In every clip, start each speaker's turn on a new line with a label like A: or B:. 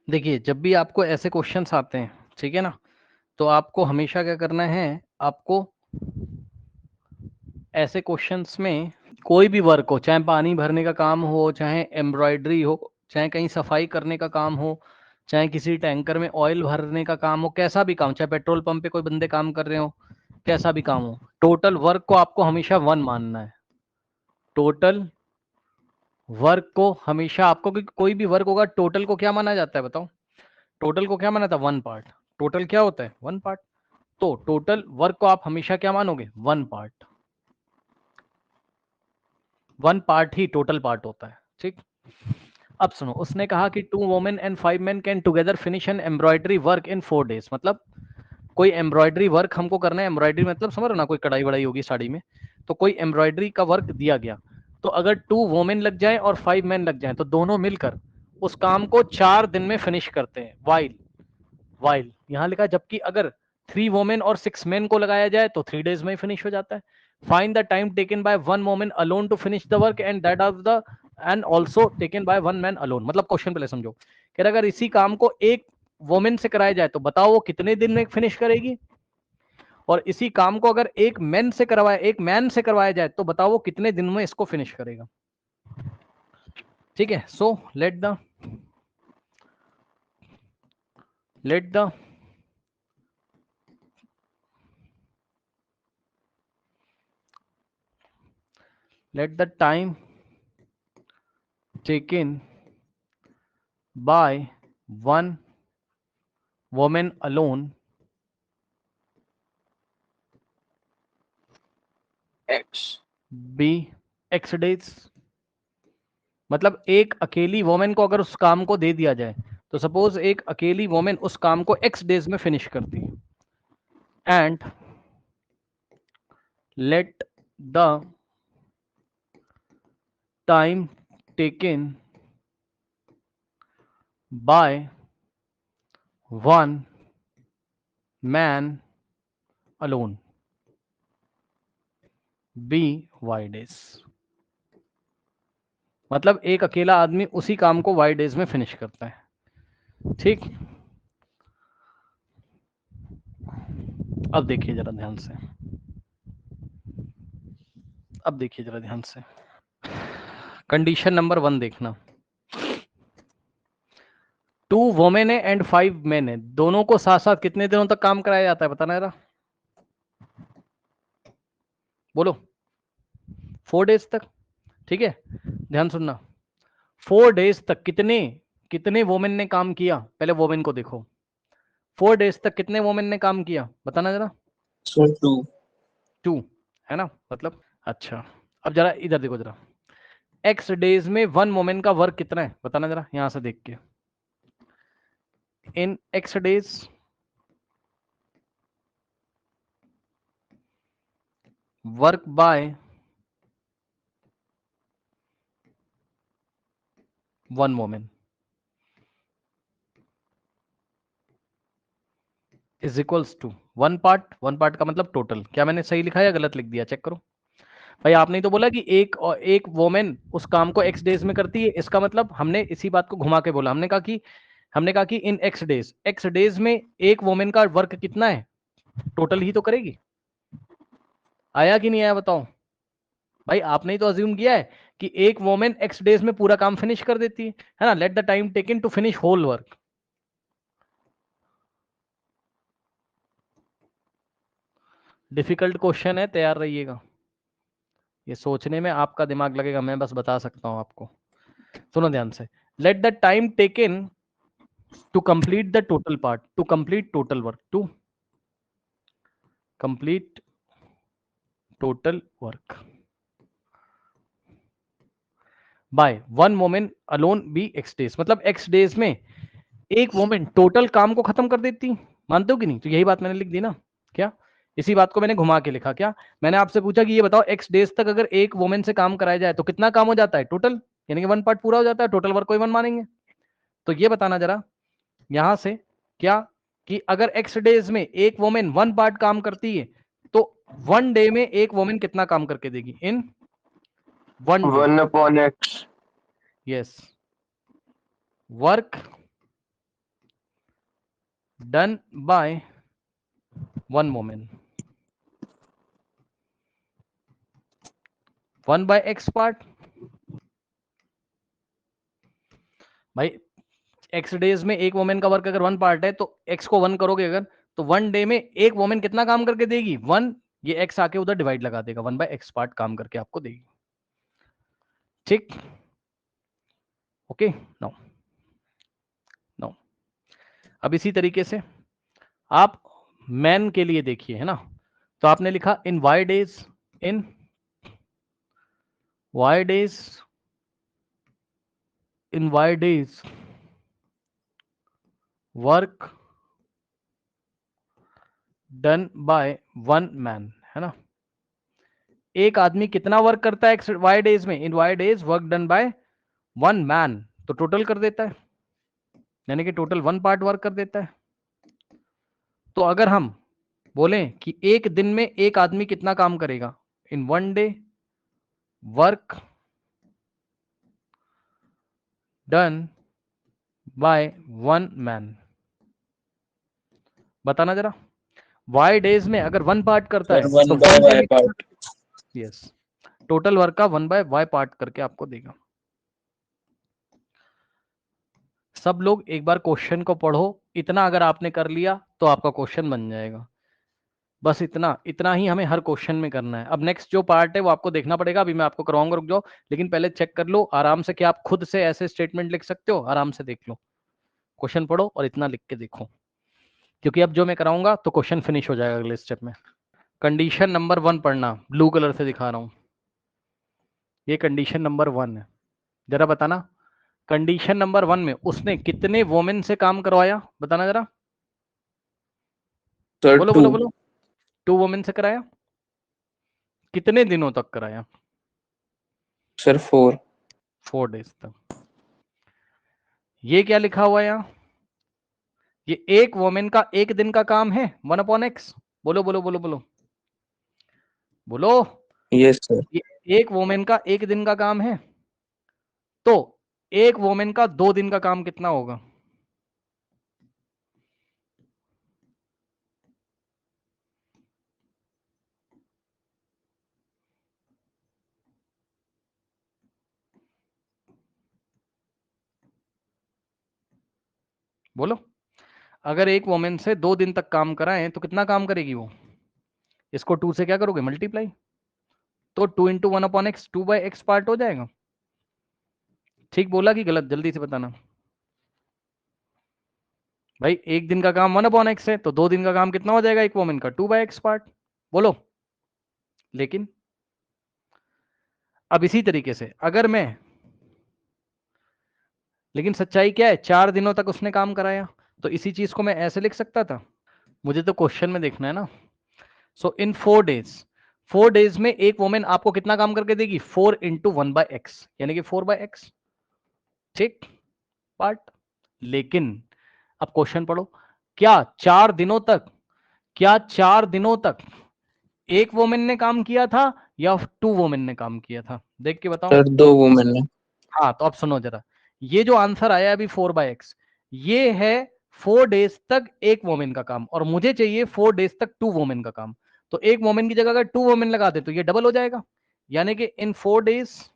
A: देखिए, जब भी आपको ऐसे क्वेश्चंस आते हैं, ठीक है ना, तो आपको हमेशा क्या करना है, आपको ऐसे क्वेश्चंस में कोई भी वर्क हो, चाहे पानी भरने का काम हो, चाहे एम्ब्रॉयडरी हो, चाहे कहीं सफाई करने का काम हो, चाहे किसी टैंकर में ऑयल भरने का काम हो, कैसा भी काम, चाहे पेट्रोल पंप पे कोई बंदे काम कर रहे हो, कैसा भी काम हो, टोटल वर्क को आपको हमेशा वन मानना है। टोटल वर्क को हमेशा आपको, कोई भी वर्क होगा, टोटल को क्या माना जाता है बताओ? टोटल को क्या माना था? One part. टोटल क्या होता है? One part. तो टोटल वर्क को आप हमेशा क्या मानोगे? One part. वन पार्ट ही टोटल पार्ट होता है, ठीक। अब सुनो, उसने कहा कि 2 women and 5 men can together finish an embroidery work in 4 days. मतलब कोई एम्ब्रॉयडरी वर्क हमको करना है, एम्ब्रॉयडरी मतलब समझ रहे हो ना, कोई कढ़ाई वढ़ाई होगी साड़ी में, तो कोई एम्ब्रॉयडरी का वर्क दिया गया, तो अगर 2 वोमेन लग जाए और 5 मेन लग जाए, तो दोनों मिलकर उस काम को 4 दिन में फिनिश करते हैं। वाइल यहां लिखा है, जबकि अगर 3 वोमेन और 6 मेन को लगाया जाए तो 3 डेज में ही फिनिश हो जाता है। Find the time taken by 1 women alone to finish the work and that of the end also taken by 1 man alone. मतलब क्वेश्चन पहले समझो कि अगर इसी काम को एक वोमेन से कराया जाए तो बताओ वो कितने दिन में फिनिश करेगी, और इसी काम को अगर एक मैन से करवाया जाए तो बताओ वो कितने दिन में इसको फिनिश करेगा। ठीक है, so let the let the time taken by one woman alone
B: X.
A: be x days। मतलब एक अकेली वोमेन को अगर उस काम को दे दिया जाए, तो सपोज एक अकेली वोमेन उस काम को x डेज में फिनिश करती है, and let the time taken by one man alone be Y days. मतलब एक अकेला आदमी उसी काम को वाई डेज में फिनिश करता है, ठीक। अब देखिए जरा ध्यान से, अब देखिए जरा ध्यान से, कंडीशन नंबर 1 देखना। 2 वोमेन है एंड 5 मेन है, दोनों को साथ साथ कितने दिनों तक काम कराया जाता है बताना जरा, बोलो। 4 डेज तक, ठीक है। ध्यान सुनना, 4 डेज तक कितने कितने वोमेन ने काम किया, पहले वोमेन को देखो। 4 डेज तक कितने वोमेन ने काम किया बताना जरा।
B: So 2.
A: 2, है ना, मतलब अच्छा। अब जरा इधर देखो जरा, एक्स डेज में 1 वोमेन का वर्क कितना है बताना जरा, यहां से देख के। In X days work by 1 women is equals to 1 part. 1 part का मतलब टोटल। क्या मैंने सही लिखा है या गलत लिख दिया, चेक करो भाई। आपने तो बोला कि एक वोमेन उस काम को एक्स डेज में करती है, इसका मतलब हमने इसी बात को घुमा के बोला, हमने कहा कि इन एक्स डेज में एक वोमेन का वर्क कितना है, टोटल ही तो करेगी। आया कि नहीं आया बताओ भाई? आपने ही तो अज्यूम किया है कि एक वोमेन एक्स डेज में पूरा काम फिनिश कर देती है ना। Let the time taken to finish whole work. Difficult question है, तैयार रहिएगा, ये सोचने में आपका दिमाग लगेगा, मैं बस बता सकता हूं आपको। सुनो ध्यान से, let the time taken to complete the total part, to complete total work, to complete total work by 1 women alone be X days. मतलब एक्स डेज में एक वोमेन टोटल काम को खत्म कर देती, मानते हो कि नहीं? तो यही बात मैंने लिख दी ना, क्या इसी बात को मैंने घुमा के लिखा क्या? मैंने आपसे पूछा कि ये बताओ एक्स डेज तक अगर एक वोमेन से काम कराया जाए तो कितना काम हो जाता है टोटल, यानी कि 1 पार्ट पूरा हो जाता है, टोटल वर्क को 1 मानेंगे। तो ये बताना जरा यहां से, क्या कि अगर एक्स डेज में एक वोमेन 1 पार्ट काम करती है तो 1 डे में एक वोमेन कितना काम करके देगी in 1 day.
B: 1 upon X.
A: Yes, work done by one women, 1 by X part. भाई एक्स डेज में एक वोमेन का वर्क अगर 1 पार्ट है तो एक्स को 1 करोगे अगर, तो 1 डे में एक वोमेन कितना काम करके देगी 1, ये एक्स आके उधर डिवाइड लगा देगा, 1 बाय एक्स पार्ट काम करके आपको देगी। ठीक, ओके। नो नो, अब इसी तरीके से आप मैन के लिए देखिए, है ना। तो आपने लिखा in Y days, in Y days, in Y days work done by one man, है ना। एक आदमी कितना वर्क करता है एक्स वाई डेज में, in Y days work done by one man, तो टोटल कर देता है, यानी कि टोटल 1 पार्ट वर्क कर देता है। तो अगर हम बोलें कि एक दिन में एक आदमी कितना काम करेगा, इन 1 day work done bye 1 man, बताना जरा। वाई डेज में अगर 1 पार्ट करता
B: सर
A: है तो
B: 1 बाय
A: 1 डे
B: y
A: में
B: पार्ट।
A: यस, टोटल वर्क का 1 बाय वाई पार्ट करके आपको देगा। सब लोग एक बार क्वेश्चन को पढ़ो, इतना अगर आपने कर लिया तो आपका क्वेश्चन बन जाएगा। बस इतना इतना ही हमें हर क्वेश्चन में करना है। अब नेक्स्ट जो पार्ट है वो आपको देखना पड़ेगा, अभी मैं आपको करवाऊंगा, रुक जाओ, लेकिन पहले चेक कर लो आराम से कि आप खुद से ऐसे स्टेटमेंट लिख सकते हो, आराम से देख लो, क्वेश्चन पढ़ो और इतना लिख के देखो, क्योंकि अब जो मैं कराऊंगा तो क्वेश्चन फिनिश हो जाएगा अगले स्टेप में। कंडीशन नंबर 1 पढ़ना, ब्लू कलर से दिखा रहा हूं, ये कंडीशन नंबर 1 है। जरा बताना, कंडीशन नंबर 1 में उसने कितने वोमेन से काम करवाया, बताना जरा,
B: सर
A: बोलो
B: 2।
A: बोलो बोलो। 2 वोमेन से कराया, कितने दिनों तक कराया,
B: सर 4।
A: 4 डेज तक। ये क्या लिखा हुआ है यहाँ, ये एक वोमेन का एक दिन का काम है 1 अपॉन एक्स, बोलो बोलो बोलो बोलो बोलो।
B: Yes sir.
A: ये एक वोमेन का एक दिन का काम है, तो एक वोमेन का 2 दिन का काम कितना होगा, बोलो। अगर एक वोमेन से 2 दिन तक काम कराएं तो कितना काम करेगी वो, इसको 2 से क्या करोगे मल्टीप्लाई, तो 2 into 1 upon x, 2 by x part हो जाएगा। ठीक बोला कि गलत, जल्दी से बताना। भाई एक दिन का काम 1 अपॉन एक्स है, तो 2 दिन का काम कितना हो जाएगा एक वोमेन का, 2 बाई एक्स पार्ट, बोलो। लेकिन अब इसी तरीके से अगर मैं, लेकिन सच्चाई क्या है, 4 दिनों तक उसने काम कराया, तो इसी चीज को मैं ऐसे लिख सकता था, मुझे तो क्वेश्चन में देखना है ना। सो इन 4 डेज, 4 डेज में एक वोमेन आपको कितना काम करके देगी, 4 इंटू 1 बाई एक्स, यानी कि 4 बाई एक्स, ठीक पार्ट। लेकिन अब क्वेश्चन पढ़ो, क्या 4 दिनों तक, क्या 4 दिनों तक एक वोमेन ने काम किया था या 2 वोमेन ने काम किया था, देख के बताओ।
B: सर 2 वुमेन है।
A: हाँ तो अब सुनो जरा, ये जो आंसर आया अभी 4 बाई एक्स, ये है 4 डेज तक एक वोमेन का काम, और मुझे चाहिए 4 डेज तक 2 वोमेन का काम। तो एक वोमेन की जगह अगर 2 वोमेन लगा दे तो ये डबल हो जाएगा, यानी कि इन 4 days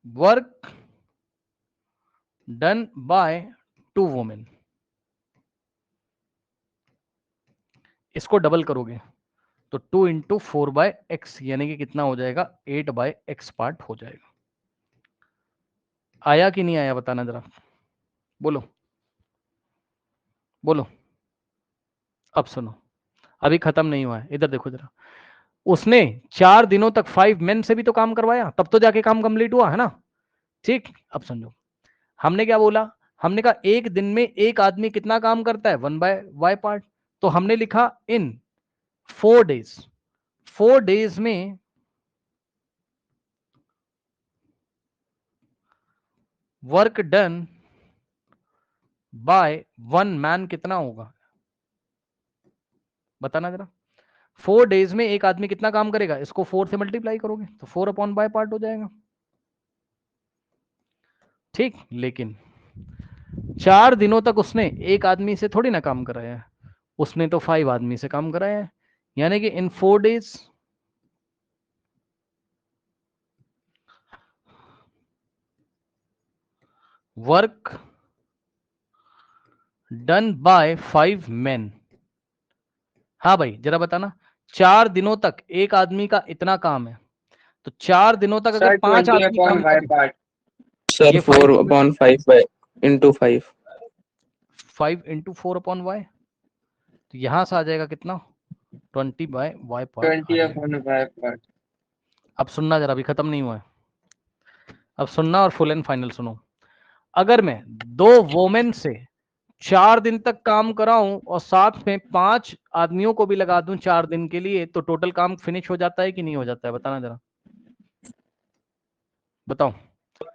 A: work done bye 2 women, इसको डबल करोगे तो 2 इंटू 4 बाय एक्स, यानी कि कितना हो जाएगा 8 बाय एक्स पार्ट हो जाएगा। आया कि नहीं आया बताना जरा, बोलो बोलो। अब सुनो, अभी खत्म नहीं हुआ है, इधर देखो जरा। उसने 4 दिनों तक 5 मेन से भी तो काम करवाया, तब तो जाके काम कंप्लीट हुआ, है ना। ठीक, अब समझो, हमने क्या बोला, हमने कहा एक दिन में एक आदमी कितना काम करता है 1 बाय वाई पार्ट, तो हमने लिखा इन 4 डेज, 4 डेज में वर्क डन बाय 1 मैन कितना होगा, बताना जरा। 4 डेज में एक आदमी कितना काम करेगा, इसको 4 से मल्टीप्लाई करोगे तो 4 अपॉन बाय पार्ट हो जाएगा। ठीक, लेकिन 4 दिनों तक उसने एक आदमी से थोड़ी ना काम कराया है, उसने तो 5 आदमी से काम कराया है। यानी कि इन 4 days work done bye 5 men। हाँ भाई जरा बताना, 4 दिनों तक एक आदमी का इतना काम है, तो 4 दिनों तक अगर
C: सर
A: 5
C: 20
A: आदमी काम
C: अपॉन वाई
A: करें,
C: पार्ट।
B: सर
A: ये
B: 4 upon 5 by into 5
A: 5 into 4 upon Y, तो यहां से आ जाएगा कितना, 20 बाय वाई पार्ट आ
C: 20
A: जाएगा।
C: Upon Y part.
A: अब सुनना जरा, अभी खत्म नहीं हुआ है, अब सुनना और फुल एंड फाइनल सुनो। अगर मैं 2 वोमेन से 4 दिन तक काम कराऊं और साथ में 5 आदमियों को भी लगा दूं 4 दिन के लिए, तो टोटल काम फिनिश हो जाता है कि नहीं हो जाता है, बताना जरा, बताओ।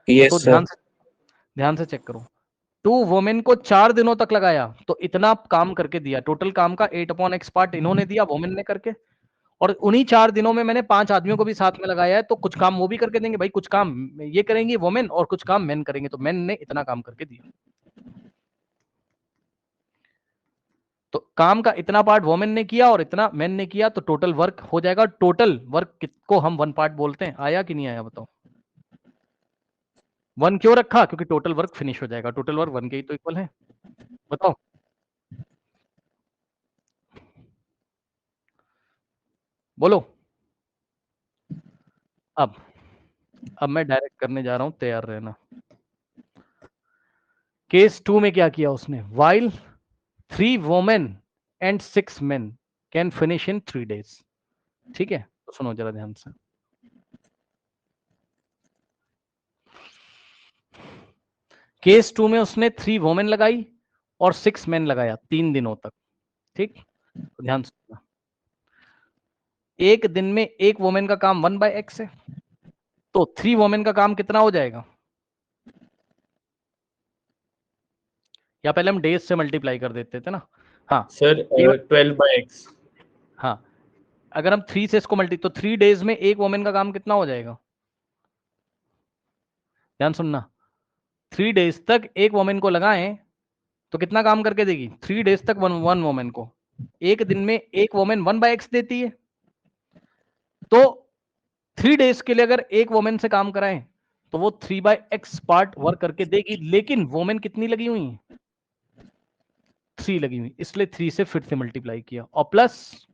B: yes
A: तो
B: sir
A: ध्यान से चेक करो, 2 वोमेन को 4 दिनों तक लगाया तो इतना काम करके दिया, टोटल काम का 8/x पार्ट इन्होंने दिया वोमेन ने करके, और उन्हीं 4 दिनों में मैंने 5 आदमियों को भी साथ में लगाया है, तो कुछ काम वो भी करके देंगे भाई, कुछ काम ये करेंगे वोमेन और कुछ काम मेन करेंगे, तो मेन ने इतना काम करके दिया। तो काम का इतना पार्ट वोमेन ने किया और इतना मेन ने किया, तो टोटल वर्क हो जाएगा। टोटल वर्क को हम 1 पार्ट बोलते हैं, आया कि नहीं आया बताओ। 1 क्यों रखा, क्योंकि टोटल वर्क फिनिश हो जाएगा, टोटल वर्क 1 के ही तो इक्वल है, बताओ। बोलो। अब मैं डायरेक्ट करने जा रहा हूं, तैयार रहना। केस 2 में क्या किया उसने, while 3 women and 6 men can finish in 3 days। ठीक है, तो सुनो जरा ध्यान से। केस 2 में उसने 3 वोमेन लगाई और 6 men लगाया 3 दिनों तक। ठीक, तो ध्यान से सुनना। एक दिन में एक वोमेन का काम 1/x है, तो 3 वोमेन का काम कितना हो जाएगा, या पहले हम डेज से मल्टीप्लाई कर देते थे ना। हाँ
D: सर 12/x।
A: हाँ, अगर हम 3 से इसको मल्टी, तो 3 days में एक वोमेन का काम कितना हो जाएगा, ध्यान सुनना। 3 days तक एक वोमेन को लगाएं तो कितना काम करके देगी, 3 days तक वन वोमेन को। एक दिन में एक वोमेन 1/x देती है, तो 3 days के लिए अगर एक वोमेन से काम कराएं तो वो 3/x पार्ट वर्क करके देगी, लेकिन वोमेन कितनी लगी हुई है, 3 लगी हुई, इसलिए 3 से फिर से मल्टीप्लाई किया, और प्लस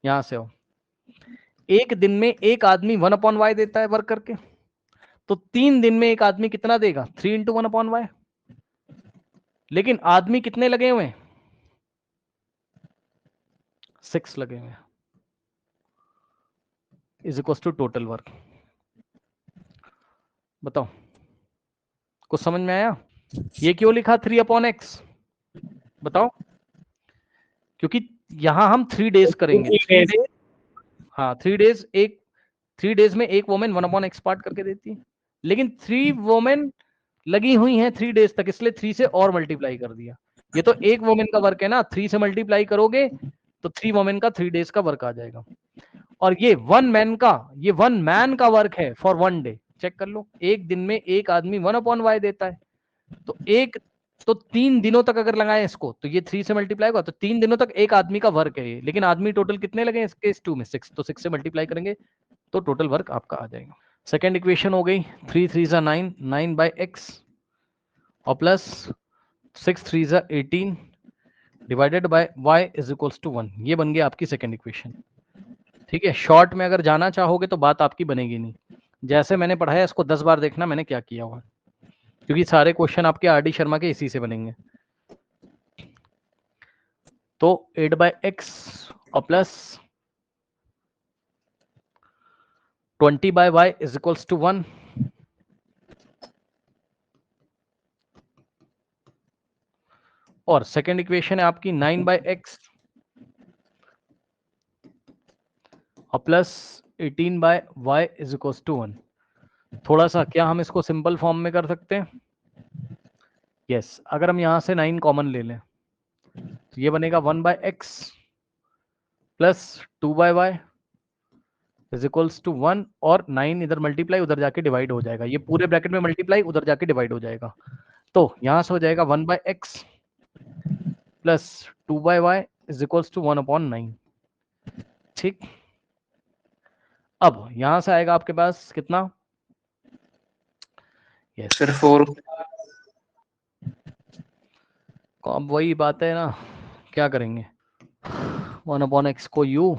A: यहां से हो, एक दिन में एक आदमी 1/y देता है वर्क करके, तो 3 दिन में एक आदमी कितना देगा, 3 इंटू 1/y। लेकिन आदमी कितने लगे हुए हैं, 6 लगे हुए हैं, is equal to total work. बताओ, कुछ समझ में आया। ये क्यों लिखा 3/x, बताओ। क्योंकि यहां हम 3 days करेंगे, 3 days, हाँ 3 days, 3 days में एक वोमेन 1/x पार्ट करके देती है, लेकिन 3 वोमेन लगी हुई हैं 3 days तक, इसलिए 3 से और मल्टीप्लाई कर दिया। ये तो एक वोमेन का वर्क है ना, 3 से मल्टीप्लाई करोगे तो 3 वोमेन का 3 days का वर्क आ जाएगा। और ये 1 मैन का वर्क है फॉर 1 day। चेक कर लो, एक दिन में एक आदमी 1/y देता है, तो 3 दिनों तक अगर लगाए इसको, तो ये 3 से मल्टीप्लाई होगा, तो 3 दिनों तक एक आदमी का वर्क है ये, लेकिन आदमी टोटल कितने लगे इस केस 2 में, 6, तो 6 से मल्टीप्लाई करेंगे तो टोटल वर्क आपका आ जाएगा। सेकेंड इक्वेशन हो गई 3 3 9, 9/x और plus 6 3 18 divided by y is equals to 1। ये बन गया आपकी सेकेंड इक्वेशन। ठीक है, शॉर्ट में अगर जाना चाहोगे तो बात आपकी बनेगी नहीं, जैसे मैंने पढ़ाया इसको 10 बार देखना मैंने क्या किया हुआ, क्योंकि सारे क्वेश्चन आपके RD शर्मा के इसी से बनेंगे। तो 8/x और plus 20/y is equals to 1। और सेकेंड इक्वेशन है आपकी 9/x और plus 18/y is equals to 1। थोड़ा सा क्या हम इसको सिंपल फॉर्म में कर सकते हैं, यस अगर हम यहां से 9 कॉमन ले लें तो ये बनेगा 1/x plus 2/y is equals to 1 और 9 इधर मल्टीप्लाई उधर जाके डिवाइड हो जाएगा, ये पूरे ब्रैकेट में मल्टीप्लाई उधर जाके डिवाइड हो जाएगा, तो यहां से हो जाएगा 1/x plus 2/y is equals to 1/9। ठीक, अब यहां से आएगा आपके पास कितना, यस
B: सर 4
A: अब वही बात है ना, क्या करेंगे 1/x को u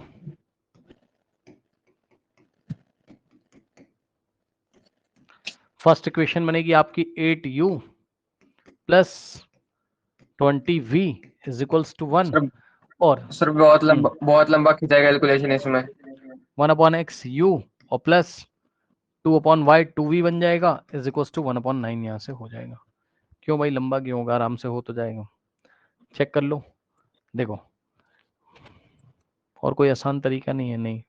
A: फर्स्ट इक्वेशन बनेगी आपकी 8u plus 20v is equals to 1
C: sir
A: और
C: सर बहुत लंबा खिंचाएगा कैलकुलेशन इसमें।
A: 1/x u और प्लस 2/y 2v बन जाएगा इज इक्वल्स टू 1/9 यहाँ से हो जाएगा। क्यों भाई लंबा क्यों होगा, आराम से हो तो जाएगा, चेक कर लो देखो, और कोई आसान तरीका नहीं है, नहीं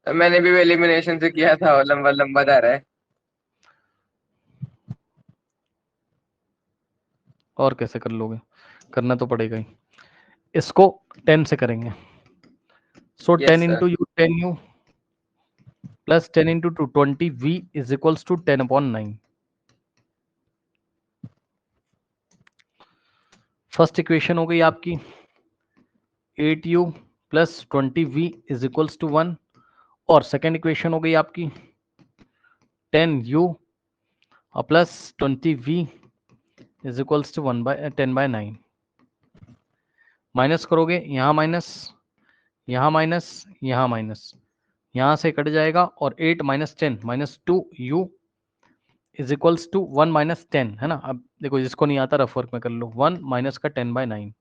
C: मैंने भी एलिमिनेशन से किया था और लंबा लंबा जा रहा है।
A: और कैसे कर लोगे, करना तो पड़ेगा ही, इसको 10 से करेंगे, so 10 into u 10u plus 10 into 2 20v is equals to 10/9। First equation हो गई आपकी 8u plus 20v is equals to 1 और सेकेंड इक्वेशन हो गई आपकी 10u और plus 20v is equals to 10/9। Minus करोगे, यहाँ माइनस, यहाँ माइनस, यहाँ माइनस, यहाँ से कट जाएगा और 8 minus 10 minus 2u is equals to 1 minus 10 है ना। अब देखो जिसको नहीं आता रफ वर्क में कर लो, 1 माइनस का 10/9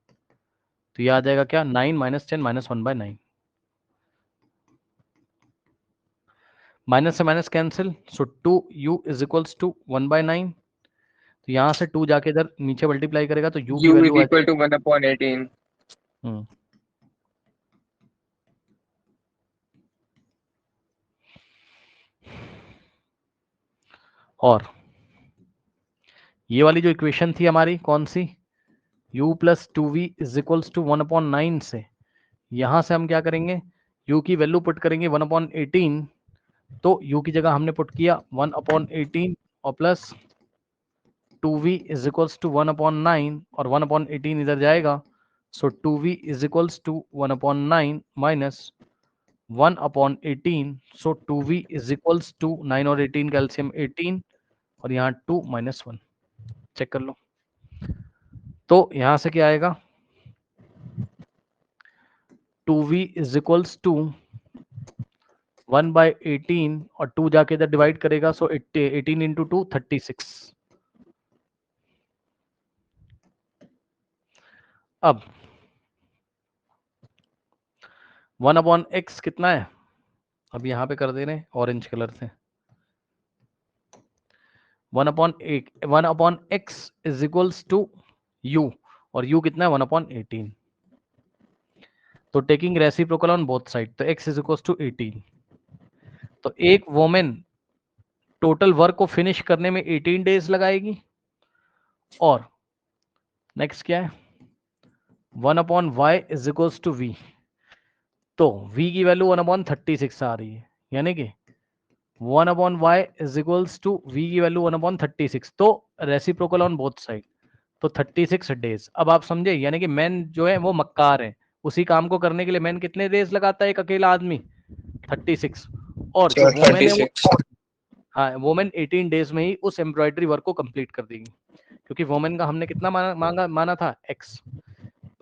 A: तो ये आ जाएगा क्या 9 माइनस 10 माइनस 1/9, माइनस से minus cancel, so 2u is equals to 1/9, तो यहाँ से 2 जाके इधर नीचे मल्टीप्लाई करेगा तो u की
C: u
A: value
C: is equal to 1/18।
A: और ये वाली जो इक्वेशन थी हमारी कौन सी, u plus 2v is equals to 1/9 से यहां से हम क्या करेंगे, u की वैल्यू पुट करेंगे 1/18, तो u की जगह हमने पुट किया 1/18 और plus 2v is equals to 1/9 और 1/18 इधर जाएगा, so 2v is equals to 1/9 minus 1/18, so 2v is equals to 9 और 18 का एलसीएम 18 और यहाँ 2 माइनस 1, चेक कर लो, तो यहां से क्या आएगा 2v इज इक्वल्स टू 1/18 और 2 जाके इधर डिवाइड करेगा, सो 18 इंटू 2 36। अब 1/x कितना है, अब यहाँ पे कर दे रहे हैं ऑरेंज कलर से, 1/x is equals to u और u कितना है 1/18, तो taking reciprocal on both side, तो x इज इक्वल्स टू 18, तो एक वोमेन टोटल वर्क को फिनिश करने में 18 डेज लगाएगी और नेक्स्ट क्या है 1/y is equals to v, तो v की वैल्यू 1/36 आ रही है, यानी कि 1/y is equals to v की वैल्यू 1/36, तो रेसिप्रोकल ऑन बोथ साइड, तो 36 डेज। अब आप समझे, यानी कि मैन जो है वो मक्कार है, उसी काम को करने के लिए मैन कितने डेज लगाता है एक अकेला आदमी 36, और जो वोमेन है वो हाँ वोमेन 18 डेज में ही उस एम्ब्रॉयडरी वर्क को कंप्लीट कर देगी, क्योंकि वोमेन का हमने कितना माना था x।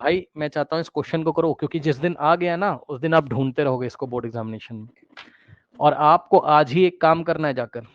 A: भाई मैं चाहता हूँ इस क्वेश्चन को करो, क्योंकि जिस दिन आ गया ना उस दिन आप ढूंढते रहोगे इसको बोर्ड एग्जामिनेशन में, और आपको आज ही एक काम करना है जाकर